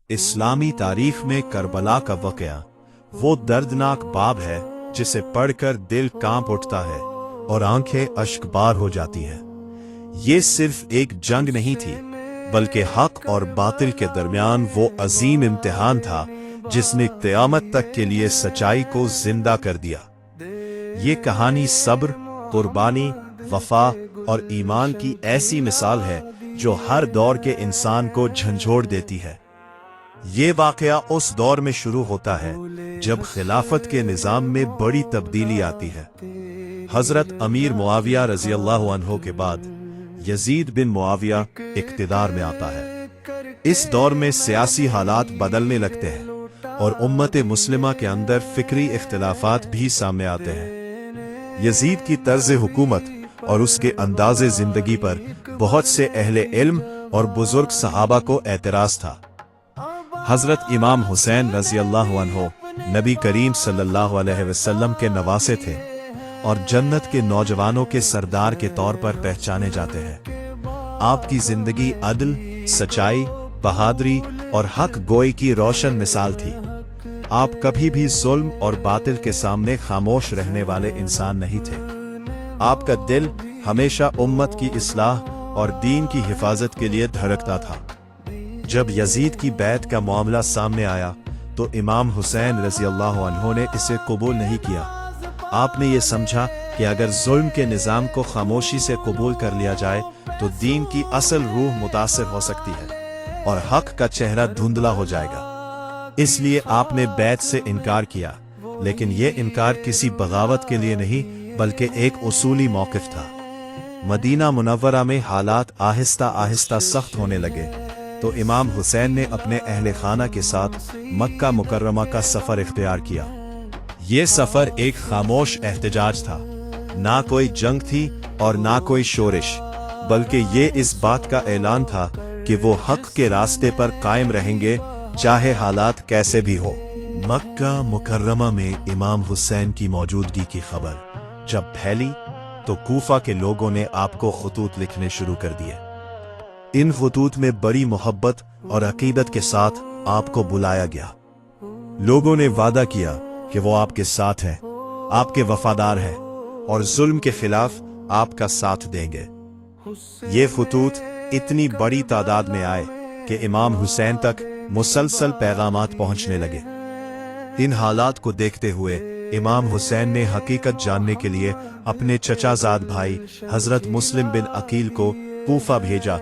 इस्लामी तारीख में करबला का वाकया वो दर्दनाक बाब है जिसे पढ़कर दिल कांप उठता है और आंखें अश्कबार हो जाती हैं। ये सिर्फ एक जंग नहीं थी, बल्कि हक और बातिल के दरमियान वो अजीम इम्तिहान था जिसने क़यामत तक के लिए सच्चाई को जिंदा कर दिया। ये कहानी सब्र, कुर्बानी, वफा और ईमान की ऐसी मिसाल है जो हर दौर के इंसान को झंझोड़ देती है। ये वाकया उस दौर में शुरू होता है जब खिलाफत के निज़ाम में बड़ी तब्दीली आती है। हजरत अमीर मुआविया रज़ी अल्लाह अन्हो के बाद यजीद बिन मुआविया इक़्तिदार में आता है। इस दौर में सियासी हालात बदलने लगते हैं और उम्मत मुस्लिमा के अंदर फिक्री इख्तिलाफात भी सामने आते हैं। यजीद की तर्ज हुकूमत और उसके अंदाज़े जिंदगी पर बहुत से अहले इल्म और बुजुर्ग सहाबा को एतराज़ था। हजरत इमाम हुसैन रज़ी अल्लाह अन्हो नबी करीम सल्लल्लाहु अलैहि वसल्लम के नवासे थे और जन्नत के नौजवानों के सरदार के तौर पर पहचाने जाते हैं। आपकी जिंदगी अदल, सच्चाई, बहादुरी और हक गोई की रोशन मिसाल थी। आप कभी भी जुल्म और बातिल के सामने खामोश रहने वाले इंसान नहीं थे। आपका दिल हमेशा उम्मत की इस्लाह और दीन की हिफाजत के लिए धड़कता था। जब यजीद की बैत का मामला सामने आया तो इमाम हुसैन रज़ी अल्लाह अन्हो ने इसे कबूल नहीं किया। आपने ये समझा कि अगर जुल्म के निज़ाम को खामोशी से कबूल कर लिया जाए तो दीन की असल रूह मुतासिर हो सकती है और हक का चेहरा धुंधला हो जाएगा। इसलिए आपने बैत से इनकार किया, लेकिन ये इनकार किसी बगावत के लिए नहीं बल्कि एक उसूली मौक़िफ़ था। मदीना मुनव्वरा में हालात आहिस्ता आहिस्ता सख्त होने लगे तो इमाम हुसैन ने अपने अहले खाना के साथ मक्का मुकर्रमा का सफर इख्तियार किया। ये सफर एक खामोश एहतजाज था। ना कोई जंग थी और ना कोई शोरिश, बल्कि ये इस बात का ऐलान था कि वो हक के रास्ते पर कायम रहेंगे चाहे हालात कैसे भी हो। मक्का मुकर्रमा में इमाम हुसैन की मौजूदगी की खबर जब फैली तो कूफा के लोगों ने आपको खतूत लिखने शुरू कर दिए। इन खतूत में बड़ी मोहब्बत और अकीदत के साथ आपको बुलाया गया। लोगों ने वादा किया कि वो आपके साथ हैं, आपके वफादार हैं और जुल्म के खिलाफ आपका साथ देंगे। ये खतूत इतनी बड़ी तादाद में आए कि इमाम हुसैन तक मुसलसल पैगामात पहुंचने लगे। इन हालात को देखते हुए इमाम हुसैन ने हकीकत जानने के लिए अपने चचाजाद भाई हजरत मुस्लिम बिन अकील को कूफा भेजा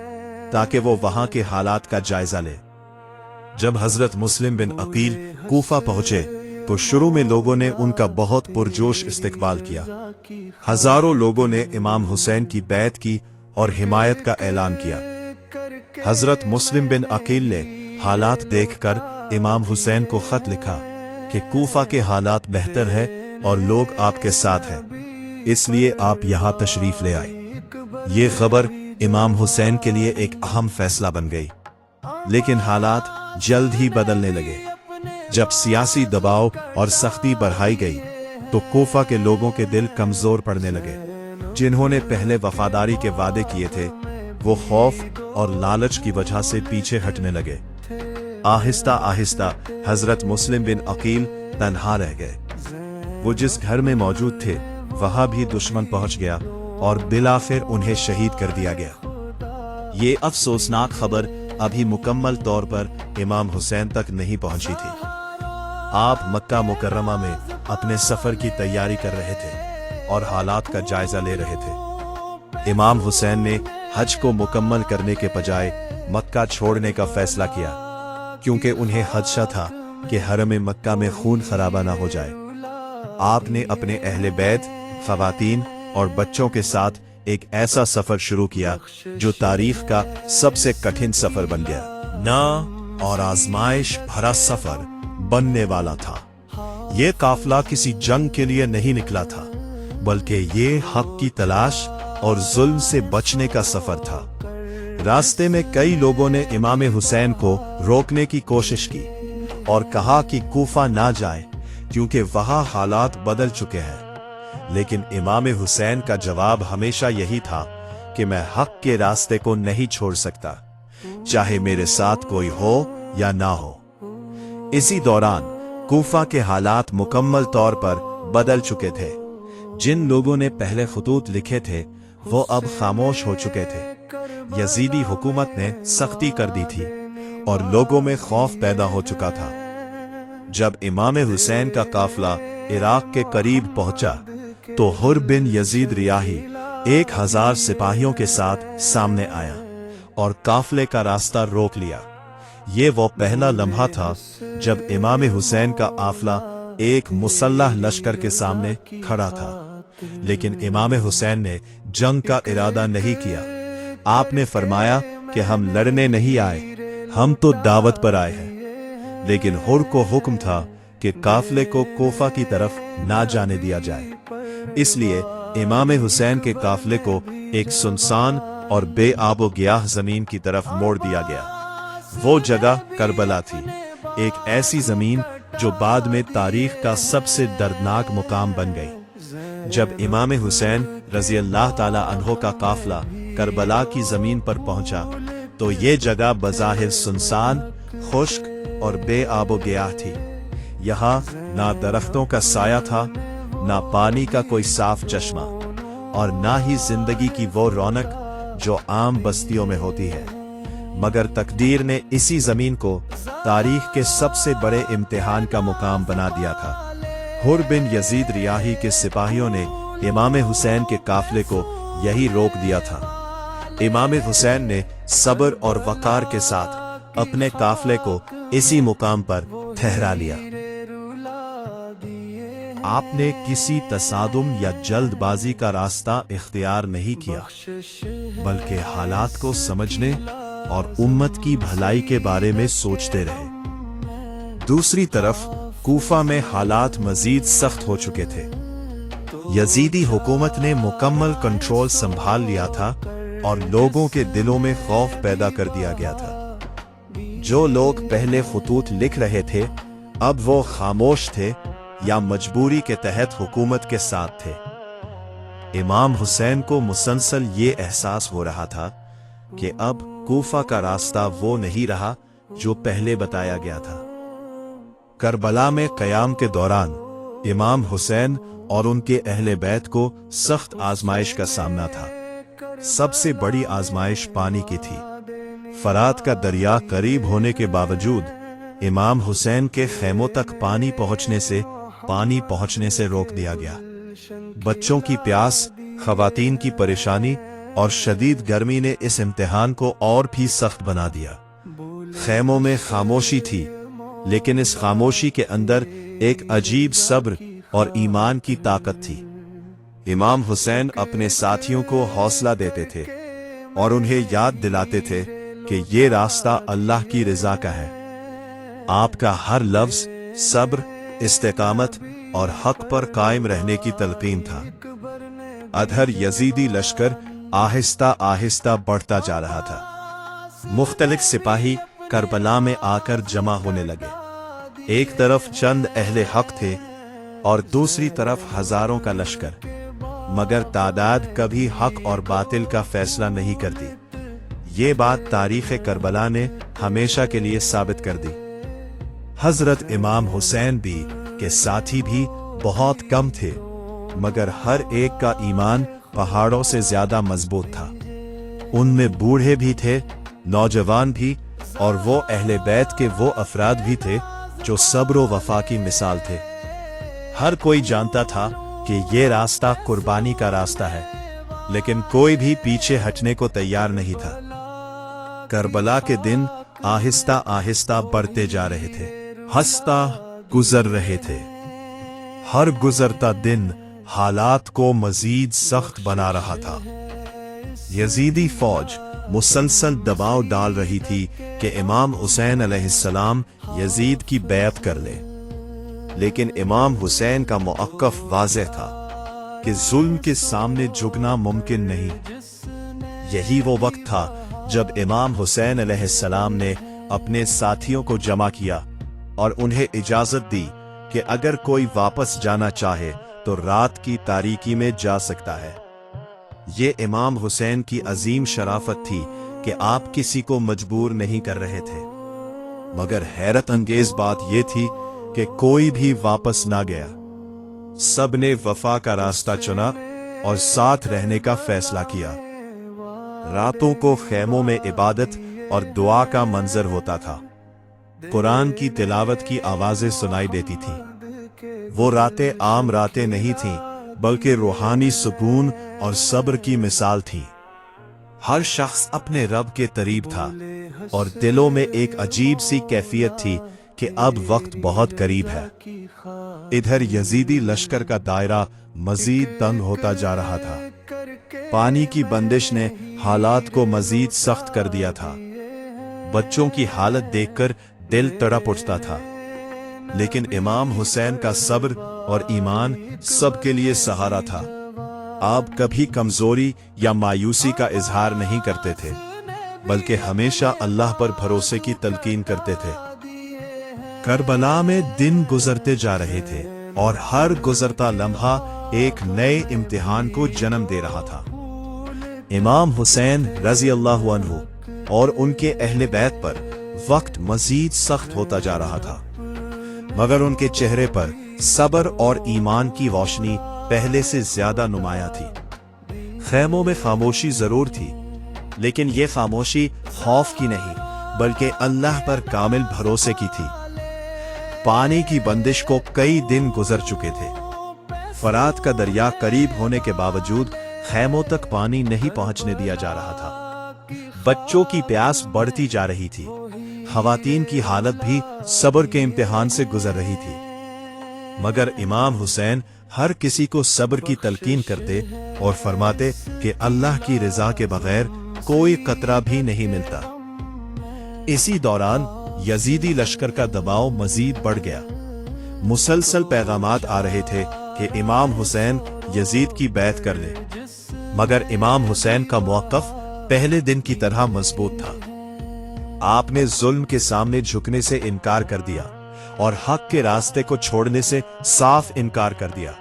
ताकि वो वहां के हालात का जायजा ले। जब हजरत मुस्लिम बिन अकील कूफा पहुंचे तो शुरू में लोगों ने उनका बहुत पुरजोश इस्तकबाल किया। हजारों लोगों ने इमाम हुसैन की बैत की और हिमायत का ऐलान किया। हजरत मुस्लिम बिन अकील ने हालात देखकर इमाम हुसैन को खत लिखा कि कूफा के हालात बेहतर है और लोग आपके साथ हैं, इसलिए आप यहाँ तशरीफ ले आए। ये खबर इमाम हुसैन के लिए एक अहम फैसला बन गई, लेकिन हालात जल्द ही बदलने लगे। जब सियासी दबाव और सख्ती बढ़ाई गई तो कूफा के लोगों के दिल कमजोर पड़ने लगे। जिन्होंने पहले वफादारी के वादे किए थे वो खौफ और लालच की वजह से पीछे हटने लगे। आहिस्ता आहिस्ता हजरत मुस्लिम बिन अकील तन्हा रह गए। वो जिस घर में मौजूद थे वहां भी दुश्मन पहुंच गया और बिलाखिर उन्हें शहीद कर दिया गया। ये अफसोसनाक खबर अभी मुकम्मल तौर पर इमाम हुसैन तक नहीं पहुंची थी। आप मक्का मुकर्रमा में अपने सफर की तैयारी कर रहे थे और हालात का जायजा ले रहे थे। इमाम हुसैन ने हज को मुकम्मल करने के बजाय मक्का छोड़ने का फैसला किया, क्योंकि उन्हें खदशा था कि हरम मक्का में खून खराबा ना हो जाए। आपने अपने अहले बैत, खवातीन और बच्चों के साथ एक ऐसा सफर शुरू किया जो तारीख का सबसे कठिन सफर बन गया। ना और आजमाइश भरा सफर बनने वाला था। ये काफिला किसी जंग के लिए नहीं निकला था, बल्कि ये हक की तलाश और जुल्म से बचने का सफर था। रास्ते में कई लोगों ने इमाम हुसैन को रोकने की कोशिश की और कहा कि कूफा ना जाए क्योंकि वहां हालात बदल चुके हैं। लेकिन इमाम हुसैन का जवाब हमेशा यही था कि मैं हक के रास्ते को नहीं छोड़ सकता, चाहे मेरे साथ कोई हो या ना हो। इसी दौरान कूफा के हालात मुकम्मल तौर पर बदल चुके थे। जिन लोगों ने पहले खतूत लिखे थे वो अब खामोश हो चुके थे। यजीदी हुकूमत ने सख्ती कर दी थी और लोगों में खौफ पैदा हो चुका था। जब इमाम हुसैन का काफिला इराक के करीब पहुंचा तो हुर बिन यजीद रियाही 1000 सिपाहियों के साथ सामने आया और काफिले का रास्ता रोक लिया। ये वो पहला लम्हा था जब इमाम हुसैन का काफिला एक मुसल्लह लश्कर के सामने खड़ा था। लेकिन इमाम हुसैन ने जंग का इरादा नहीं किया। आपने फरमाया कि हम लड़ने नहीं आए, हम तो दावत पर आए हैं। लेकिन हुर को हुक्म था कि काफिले को कोफा की तरफ ना जाने दिया जाए। इसलिए इमाम हुसैन के काफिले को एक सुनसान और बेआबो गियाह जमीन की तरफ मोड़ दिया गया। वो जगह करबला थी, एक ऐसी जमीन जो बाद में तारीख का सबसे दर्दनाक मुकाम बन गई। जब इमाम हुसैन रजी अल्लाह ताला अन्हो का काफिला करबला की जमीन पर पहुंचा तो ये जगह बज़ाहिर सुनसान, खुश्क और बेआबो गियाह थी। यहाँ ना दरख्तों का साया था, ना पानी का कोई साफ चश्मा और ना ही जिंदगी की वो रौनक जो आम बस्तियों में होती है। मगर तकदीर ने इसी जमीन को तारीख के सबसे बड़े इम्तिहान का मुकाम बना दिया था। हुर बिन यजीद रियाही के सिपाहियों ने इमाम हुसैन के काफिले को यही रोक दिया था। इमाम हुसैन ने सब्र और वकार के साथ अपने काफिले को इसी मुकाम पर ठहरा लिया। आपने किसी तसादुम या जल्दबाजी का रास्ता इख्तियार नहीं किया, बल्कि हालात को समझने और उम्मत की भलाई के बारे में सोचते रहे। दूसरी तरफ कूफा में हालात मजीद सख्त हो चुके थे। यजीदी हुकूमत ने मुकम्मल कंट्रोल संभाल लिया था और लोगों के दिलों में खौफ पैदा कर दिया गया था। जो लोग पहले खतूत लिख रहे थे अब वो खामोश थे या मजबूरी के तहत हुकूमत के साथ थे। इमाम हुसैन को मुसलसल ये एहसास हो रहा था कि अब कूफा का रास्ता वो नहीं रहा जो पहले बताया गया था। करबला में क़याम के दौरान इमाम हुसैन और उनके अहले बैत को सख्त आजमाइश का सामना था। सबसे बड़ी आजमाइश पानी की थी। फरात का दरिया करीब होने के बावजूद इमाम हुसैन के खेमों तक पानी पहुंचने से रोक दिया गया। बच्चों की प्यास, खवातीन की परेशानी और शदीद गर्मी ने इस इम्तिहान को और भी सख्त बना दिया। खेमों में खामोशी थी, लेकिन इस खामोशी के अंदर एक अजीब सब्र और ईमान की ताकत थी। इमाम हुसैन अपने साथियों को हौसला देते थे और उन्हें याद दिलाते थे कि ये रास्ता अल्लाह की रिजा का है। आपका हर लफ्ज सब्र, इस्तेकामत और हक पर कायम रहने की तलकीन था। अधर यजीदी लश्कर आहिस्ता आहिस्ता बढ़ता जा रहा था। मुख्तलिफ सिपाही करबला में आकर जमा होने लगे। एक तरफ चंद अहले हक थे और दूसरी तरफ हजारों का लश्कर, मगर तादाद कभी हक और बातिल का फैसला नहीं करती। ये बात तारीख़ करबला ने हमेशा के लिए साबित कर दी। हजरत इमाम हुसैन भी के साथी भी बहुत कम थे, मगर हर एक का ईमान पहाड़ों से ज्यादा मजबूत था। उनमें बूढ़े भी थे, नौजवान भी, और वो अहले बैत के वो अफराद भी थे जो सब्र व वफा की मिसाल थे। हर कोई जानता था कि ये रास्ता कुर्बानी का रास्ता है, लेकिन कोई भी पीछे हटने को तैयार नहीं था। करबला के दिन आहिस्ता आहिस्ता बढ़ते जा रहे थे, हंसता गुजर रहे थे। हर गुजरता दिन हालात को मजीद सख्त बना रहा था। यजीदी फौज मुसलसल दबाव डाल रही थी कि इमाम हुसैन अलैहिस्सलाम यजीद की बैत कर ले, लेकिन इमाम हुसैन का मौक़िफ़ वाज़ेह था कि जुल्म के सामने झुकना मुमकिन नहीं। यही वो वक्त था जब इमाम हुसैन अलैहिस्सलाम ने अपने साथियों को जमा किया और उन्हें इजाजत दी कि अगर कोई वापस जाना चाहे तो रात की तारीकी में जा सकता है। ये इमाम हुसैन की अजीम शराफत थी कि आप किसी को मजबूर नहीं कर रहे थे। मगर हैरत अंगेज बात यह थी कि कोई भी वापस ना गया। सब ने वफा का रास्ता चुना और साथ रहने का फैसला किया। रातों को खैमों में इबादत और दुआ का मंजर होता था। कुरान की तिलावत की आवाजें सुनाई देती थीं। वो रातें आम रातें नहीं थीं, बल्कि रूहानी सुकून और सब्र की मिसाल थीं। हर शख्स अपने रब के करीब था और दिलों में एक अजीब सी कैफियत थी कि अब वक्त बहुत करीब है। इधर यजीदी लश्कर का दायरा मजीद तंग होता जा रहा था। पानी की बंदिश ने हालात को मजीद सख्त कर दिया था। बच्चों की हालत देखकर दिल तड़प उठता था, लेकिन इमाम हुसैन का सब्र और ईमान सबके लिए सहारा था। आप कभी कमजोरी या मायूसी का इजहार नहीं करते थे, बल्कि हमेशा अल्लाह पर भरोसे की तलकीन करते थे। करबला में दिन गुजरते जा रहे थे और हर गुजरता लम्हा एक नए इम्तिहान को जन्म दे रहा था। इमाम हुसैन रजी अल्लाह अन्हु और उनके अहले बैत पर वक्त मजीद सख्त होता जा रहा था, मगर उनके चेहरे पर सब्र और ईमान की रोशनी पहले से ज्यादा नुमाया थी। खैमों में खामोशी जरूर थी, लेकिन यह खामोशी खौफ की नहीं, बल्कि अल्लाह पर कामिल भरोसे की थी। पानी की बंदिश को कई दिन गुजर चुके थे। फरात का दरिया करीब होने के बावजूद खैमों तक पानी नहीं पहुंचने दिया जा रहा था। बच्चों की प्यास बढ़ती जा रही थी। खवातीन की हालत भी सब्र के इम्तिहान से गुजर रही थी, मगर इमाम हुसैन हर किसी को सब्र की तलकीन करते और फरमाते कि अल्लाह की रजा के बगैर कोई कतरा भी नहीं मिलता। इसी दौरान यजीदी लश्कर का दबाव मजीद बढ़ गया। मुसलसल पैगामात आ रहे थे कि इमाम हुसैन यजीद की बैत कर ले, मगर इमाम हुसैन का मौक़िफ़ पहले दिन की तरह मजबूत था। आपने जुल्म के सामने झुकने से इनकार कर दिया और हक के रास्ते को छोड़ने से साफ इनकार कर दिया।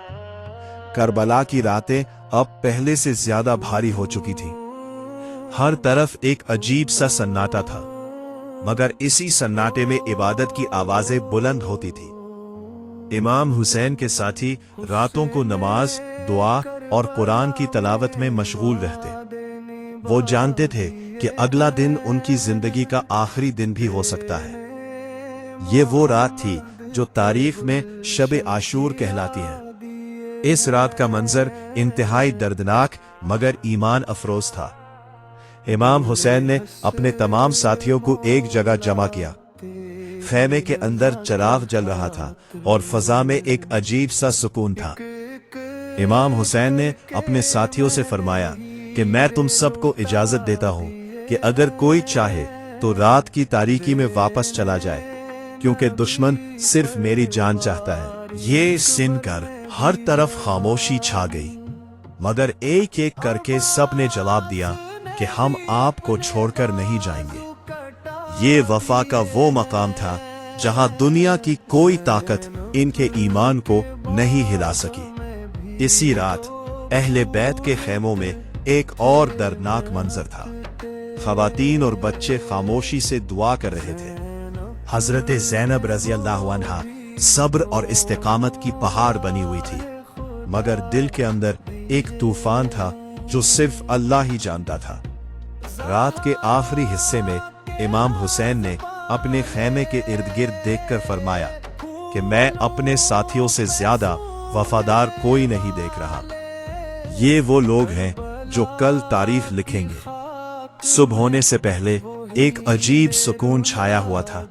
करबला की रातें अब पहले से ज्यादा भारी हो चुकी थीं। हर तरफ एक अजीब सा सन्नाटा था, मगर इसी सन्नाटे में इबादत की आवाजें बुलंद होती थी। इमाम हुसैन के साथी रातों को नमाज, दुआ और कुरान की तलावत में मशगूल रहते। वो जानते थे कि अगला दिन उनकी जिंदगी का आखिरी दिन भी हो सकता है। ये वो रात थी जो तारीख में शब आशूर कहलाती है। इस रात का मंजर इंतहाई दर्दनाक मगर ईमान अफरोज था। इमाम हुसैन ने अपने तमाम साथियों को एक जगह जमा किया। खैमे के अंदर चिराग जल रहा था और फजा में एक अजीब सा सुकून था। इमाम हुसैन ने अपने साथियों से फरमाया कि मैं तुम सबको इजाजत देता हूं कि अगर कोई चाहे तो रात की तारीकी में वापस चला जाए, क्योंकि दुश्मन सिर्फ मेरी जान चाहता है। ये सुनकर हर तरफ खामोशी छा गई, मगर एक एक करके सब ने जवाब दिया कि हम आपको छोड़कर नहीं जाएंगे। ये वफा का वो मकाम था जहां दुनिया की कोई ताकत इनके ईमान को नहीं हिला सकी। इसी रात अहले बैत के खैमों में एक और दर्दनाक मंजर था। खवातीन और बच्चे खामोशी से दुआ कर रहे थे। हजरत ज़ैनब रज़ी अल्लाह अन्हा सब्र और इस्तिकामत की पहाड़ बनी हुई थी, मगर दिल के अंदर एक तूफान था जो सिर्फ अल्लाह ही जानता था। रात के आखिरी हिस्से में इमाम हुसैन ने अपने खैमे के इर्द गिर्द देखकर फरमाया कि मैं अपने साथियों से ज्यादा वफादार कोई नहीं देख रहा। ये वो लोग हैं जो कल तारीख लिखेंगे। सुबह होने से पहले एक अजीब सुकून छाया हुआ था।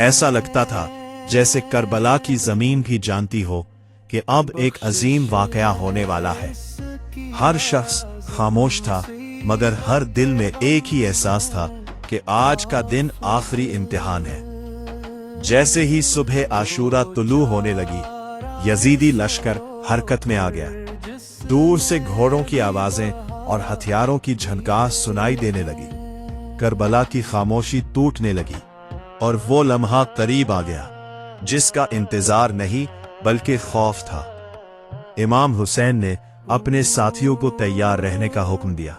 ऐसा लगता था जैसे करबला की जमीन भी जानती हो कि अब एक अजीम वाकया होने वाला है। हर शख्स खामोश था, मगर हर दिल में एक ही एहसास था कि आज का दिन आखिरी इम्तिहान है। जैसे ही सुबह आशूरा तुलू होने लगी, यजीदी लश्कर हरकत में आ गया। दूर से घोड़ों की आवाजें और हथियारों की झनकार सुनाई देने लगी। करबला की खामोशी टूटने लगी और वो लम्हा करीब आ गया जिसका इंतजार नहीं बल्कि खौफ था। इमाम हुसैन ने अपने साथियों को तैयार रहने का हुक्म दिया।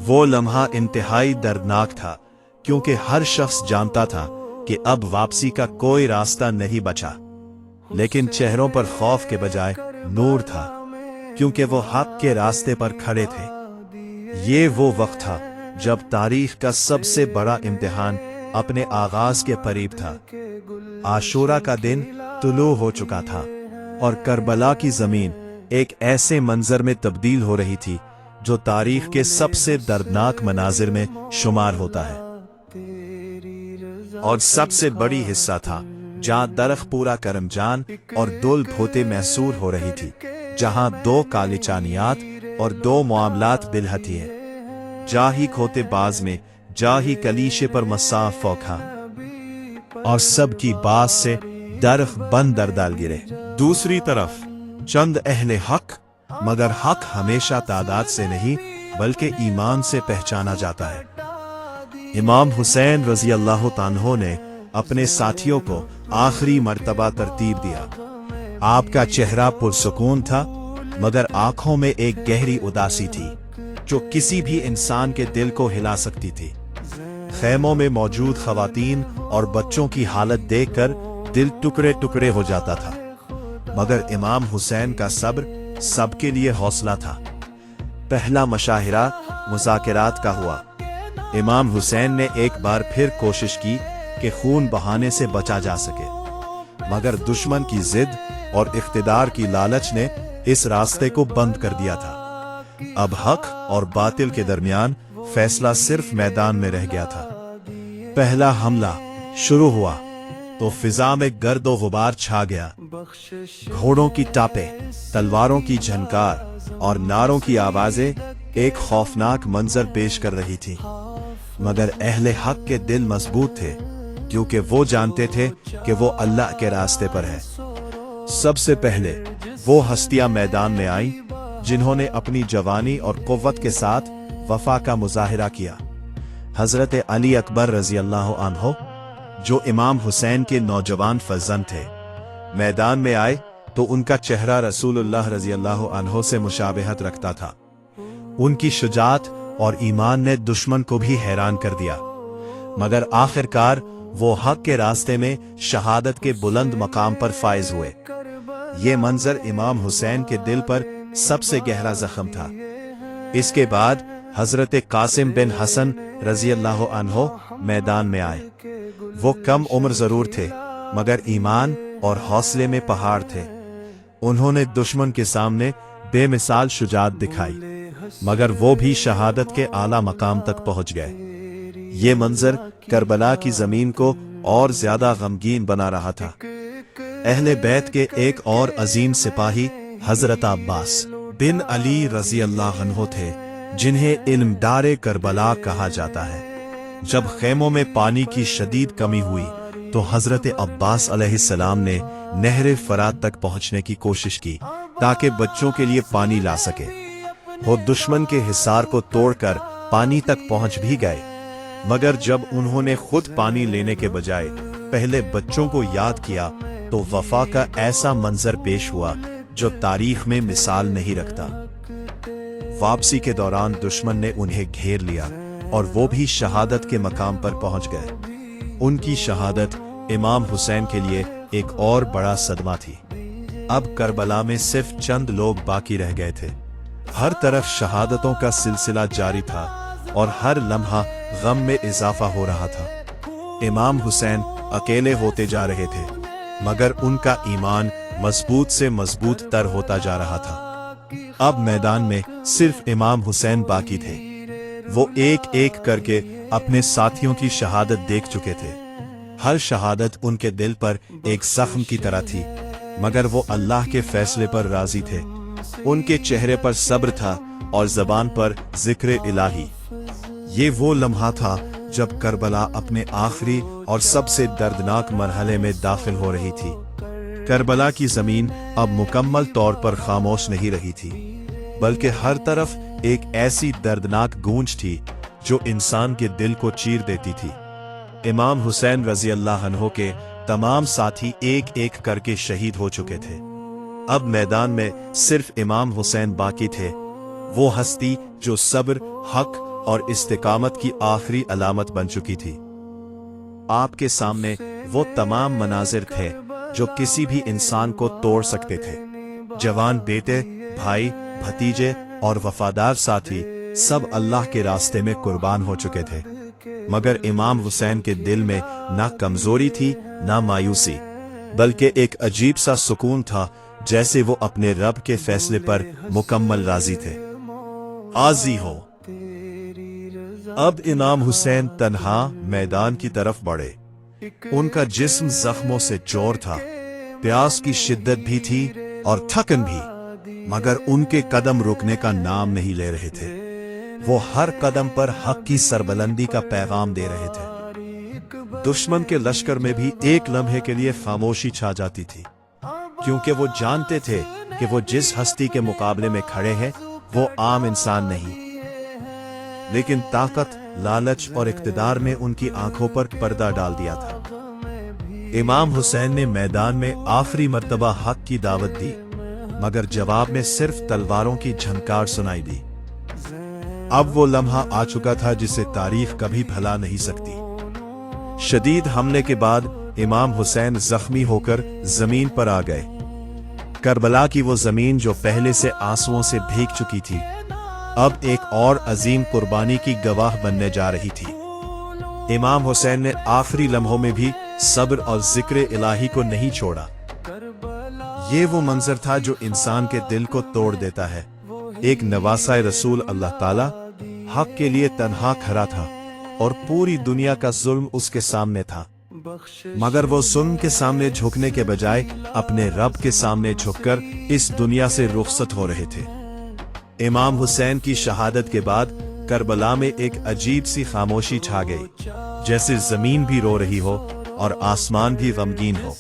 वो लम्हा इंतहाई दर्दनाक था, क्योंकि हर शख्स जानता था कि अब वापसी का कोई रास्ता नहीं बचा, लेकिन चेहरों पर खौफ के बजाय नूर था, क्योंकि वो हक के रास्ते पर खड़े थे। ये वो वक्त था जब तारीख का सबसे बड़ा इम्तिहान अपने आगाज के करीब था। आशूरा का दिन तुलू हो चुका था और करबला की जमीन एक ऐसे मंजर में तब्दील हो रही थी जो तारीख के सबसे दर्दनाक मनाजिर में शुमार होता है। और सबसे बड़ी हिस्सा था जहां दरख्त पूरा करमजान और दुल धोते महसूर हो रही थी, जहां दो कालिचानियात और दो मामलात बिलहती है, जाही खोते बाज में जाही कलीशे पर मसाफ फौखा, और सबकी बात से दरख्त बंद दरदाल गिरे। दूसरी तरफ चंद अहले हक, मगर हक हमेशा तादाद से नहीं बल्कि ईमान से पहचाना जाता है। इमाम हुसैन रजी अल्लाह तान्हो ने अपने साथियों को आखिरी मर्तबा तरतीब दिया। आपका चेहरा पुरसुकून था, मगर आंखों में एक गहरी उदासी थी जो किसी भी इंसान के दिल को हिला सकती थी। खैमों में मौजूद खवातीन और बच्चों की हालत देखकर दिल टुकड़े टुकड़े हो जाता था, मगर इमाम हुसैन का सब्र सबके लिए हौसला था। पहला मशाहिरा मुज़ाकिरात का हुआ। इमाम हुसैन ने एक बार फिर कोशिश की कि खून बहाने से बचा जा सके, मगर दुश्मन की जिद और इख्तिदार की लालच ने इस रास्ते को बंद कर दिया था। अब हक और बातिल के दरमियान फैसला सिर्फ मैदान में रह गया था। पहला हमला शुरू हुआ तो फिजा में गर्दो गुबार छा गया। घोड़ों की टापे, तलवारों की झनकार और नारों की आवाजें एक खौफनाक मंजर पेश कर रही थी, मगर अहले हक के दिल मजबूत थे, क्योंकि वो जानते थे कि वो अल्लाह के रास्ते पर है। सबसे पहले वो हस्तियां मैदान में आईं जिन्होंने अपनी जवानी और कुव्वत के साथ वफा का मुजाहिरा किया। हजरत अली अकबर रजी अल्लाह अन्हो, जो इमाम हुसैन के नौजवान फर्जंद थे, मैदान में आए तो उनका चेहरा रसूलुल्लाह रजी अल्लाह अन्हो से मुशाबहत रखता था। उनकी शुजात और ईमान ने दुश्मन को भी हैरान कर दिया, मगर आखिरकार वो हक के रास्ते में शहादत के बुलंद मकाम पर फाइज हुए। ये मंजर इमाम हुसैन के दिल पर सबसे गहरा जख्म था। इसके बाद हजरत कासिम बिन हसन रजी अल्लाह अन्हो मैदान में आए। वो कम उम्र जरूर थे, मगर ईमान और हौसले में पहाड़ थे। उन्होंने दुश्मन के सामने बेमिसाल शुजात दिखाई, मगर वो भी शहादत के आला मकाम तक पहुंच गए। ये मंजर करबला की जमीन को और ज्यादा गमगीन बना रहा था। अहले बैत के एक और अजीम सिपाही हजरत अब्बास बिन अली रजी अल्लाह अन्हो थे, जिन्हें इल्मदारे करबला कहा जाता है। जब खेमों में पानी की शदीद कमी हुई तो हजरत अब्बास अलैहिस्सलाम ने नहर फरात तक पहुंचने की कोशिश की ताकि बच्चों के लिए पानी ला सके। वो दुश्मन के हिसार को तोड़कर पानी तक पहुंच भी गए, मगर जब उन्होंने खुद पानी लेने के बजाय पहले बच्चों को याद किया तो वफा का ऐसा मंजर पेश हुआ जो तारीख में मिसाल नहीं रखता। वापसी के दौरान दुश्मन ने उन्हें घेर लिया और वो भी शहादत के मकाम पर पहुंच गए। उनकी शहादत इमाम हुसैन के लिए एक और बड़ा सदमा थी। अब करबला में सिर्फ चंद लोग बाकी रह गए थे। हर तरफ शहादतों का सिलसिला जारी था और हर लम्हा गम में इजाफा हो रहा था। इमाम हुसैन अकेले होते जा रहे थे, मगर उनका ईमान मजबूत से मजबूत तर होता जा रहा था। अब मैदान में सिर्फ इमाम हुसैन बाकी थे। वो एक एक करके अपने साथियों की शहादत देख चुके थे। हर शहादत उनके दिल पर एक जख्म की तरह थी, मगर वो अल्लाह के फैसले पर राजी थे। उनके चेहरे पर सब्र था और जबान पर जिक्र इलाही। ये वो लम्हा था जब करबला अपने आखिरी और सबसे दर्दनाक मरहले में दाखिल हो रही थी। करबला की जमीन अब मुकम्मल तौर पर खामोश नहीं रही थी, बल्कि हर तरफ एक ऐसी दर्दनाक गूंज थी जो इंसान के दिल को चीर देती थी। इमाम हुसैन रजी अल्लाह अन्हो के तमाम साथी एक एक करके शहीद हो चुके थे। अब मैदान में सिर्फ इमाम हुसैन बाकी थे, वो हस्ती जो सब्र, हक और इस्तिकामत की आखिरी अलामत बन चुकी थी। آپ کے سامنے وہ تمام مناظر تھے جو کسی بھی انسان کو توڑ سکتے تھے۔ جوان بیٹے، بھائی، بھتیجے اور وفادار ساتھی سب اللہ کے راستے میں قربان ہو چکے تھے، مگر امام حسین کے دل میں نہ کمزوری تھی نہ مایوسی، بلکہ ایک عجیب سا سکون تھا، جیسے وہ اپنے رب کے فیصلے پر مکمل راضی تھے۔ آزی ہو۔ اب امام حسین تنہا میدان کی طرف بڑھے۔ ان کا جسم زخموں سے چور تھا، پیاس کی شدت بھی تھی اور تھکن بھی، مگر ان کے قدم رکنے کا نام نہیں لے رہے تھے۔ وہ ہر قدم پر حق کی سربلندی کا پیغام دے رہے تھے۔ دشمن کے لشکر میں بھی ایک لمحے کے لیے خاموشی چھا جاتی تھی، کیونکہ وہ جانتے تھے کہ وہ جس ہستی کے مقابلے میں کھڑے ہیں وہ عام انسان نہیں، لیکن طاقت، لالچ اور اقتدار نے ان کی آنکھوں پر پردہ ڈال دیا تھا۔ امام حسین نے میدان میں آخری مرتبہ حق کی دعوت دی، مگر جواب میں صرف تلواروں کی جھنکار سنائی دی۔ اب وہ لمحہ آ چکا تھا جسے تاریخ کبھی بھلا نہیں سکتی۔ شدید حملے کے بعد امام حسین زخمی ہو کر زمین پر آ گئے۔ کربلا کی وہ زمین جو پہلے سے آنسوؤں سے بھیگ چکی تھی، اب ایک اور عظیم قربانی کی گواہ بننے جا رہی تھی۔ امام حسین نے آخری لمحوں میں بھی صبر اور ذکر الہی کو نہیں چھوڑا۔ یہ وہ منظر تھا جو انسان کے دل کو توڑ دیتا ہے۔ ایک نواسہ رسول اللہ تعالی حق کے لیے تنہا کھڑا تھا، اور پوری دنیا کا ظلم اس کے سامنے تھا، مگر وہ ظلم کے سامنے جھکنے کے بجائے اپنے رب کے سامنے جھک کر اس دنیا سے رخصت ہو رہے تھے۔ امام حسین کی شہادت کے بعد کربلا میں ایک عجیب سی خاموشی چھا گئی، جیسے زمین بھی رو رہی ہو اور آسمان بھی غمگین ہو۔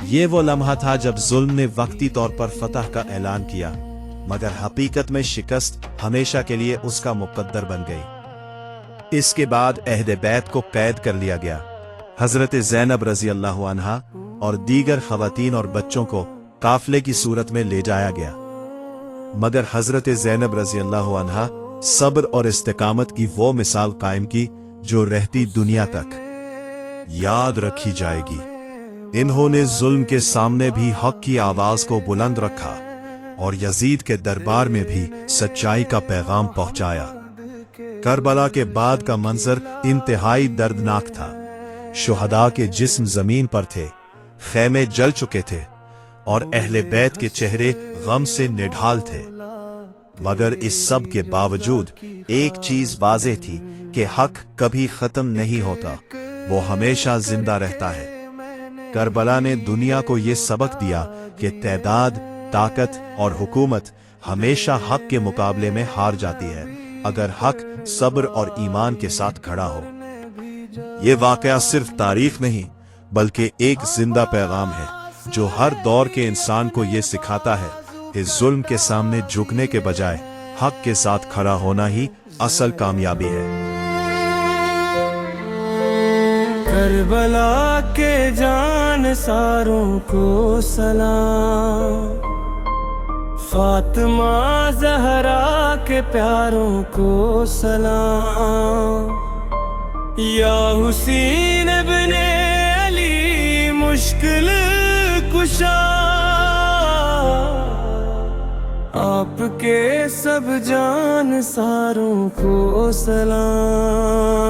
یہ وہ لمحہ تھا جب ظلم نے وقتی طور پر فتح کا اعلان کیا، مگر حقیقت میں شکست ہمیشہ کے لیے اس کا مقدر بن گئی۔ اس کے بعد اہل بیت کو قید کر لیا گیا۔ حضرت زینب رضی اللہ عنہا اور دیگر خواتین اور بچوں کو قافلے کی صورت میں لے جایا گیا، مگر حضرت زینب رضی اللہ عنہا صبر اور استقامت کی وہ مثال قائم کی جو رہتی دنیا تک یاد رکھی جائے گی۔ انہوں نے ظلم کے سامنے بھی حق کی آواز کو بلند رکھا اور یزید کے دربار میں بھی سچائی کا پیغام پہنچایا۔ کربلا کے بعد کا منظر انتہائی دردناک تھا۔ شہداء کے جسم زمین پر تھے، خیمے جل چکے تھے، اور اہل بیت کے چہرے غم سے نڈھال تھے، مگر اس سب کے باوجود ایک چیز واضح تھی کہ حق کبھی ختم نہیں ہوتا، وہ ہمیشہ زندہ رہتا ہے۔ کربلا نے دنیا کو یہ سبق دیا کہ تعداد، طاقت اور حکومت ہمیشہ حق کے مقابلے میں ہار جاتی ہے، اگر حق صبر اور ایمان کے ساتھ کھڑا ہو۔ یہ واقعہ صرف تاریخ نہیں بلکہ ایک زندہ پیغام ہے جو ہر دور کے انسان کو یہ سکھاتا ہے کہ ظلم کے سامنے جھکنے کے بجائے حق کے ساتھ کھڑا ہونا ہی اصل کامیابی ہے۔ کربلا کے جان ساروں کو سلام، فاطمہ زہرا کے پیاروں کو سلام، یا حسین ابن علی مشکل کشا، آپ کے سب جان ساروں کو سلام۔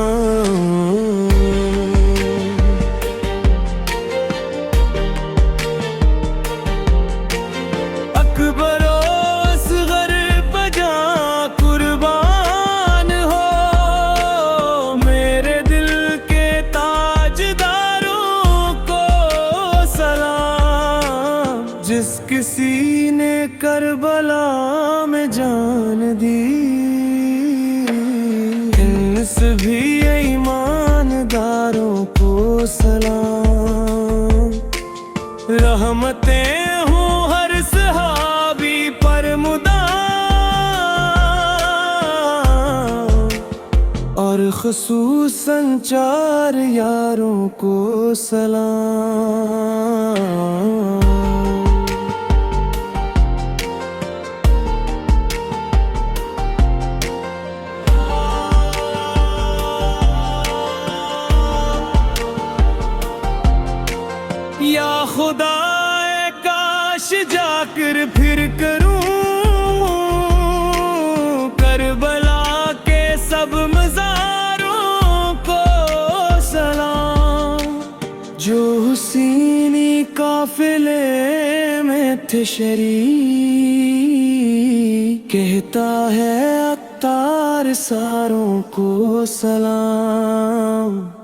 اکبر و اصغر بجا قربان ہو، میرے دل کے تاجداروں کو سلام، جس کسی نے کربلا میں جان دی، ان سبھی ایمانداروں کو سلام، رحمتیں ہوں ہر صحابی پر مدام، اور خصوصاً 4 یاروں کو سلام۔ یا خدا کاش جا کر پھر کروں کربلا کے سب مزاروں کو سلام، جو حسینی قافلے میں تھے شریک، کہتا ہے عطار ساروں کو سلام۔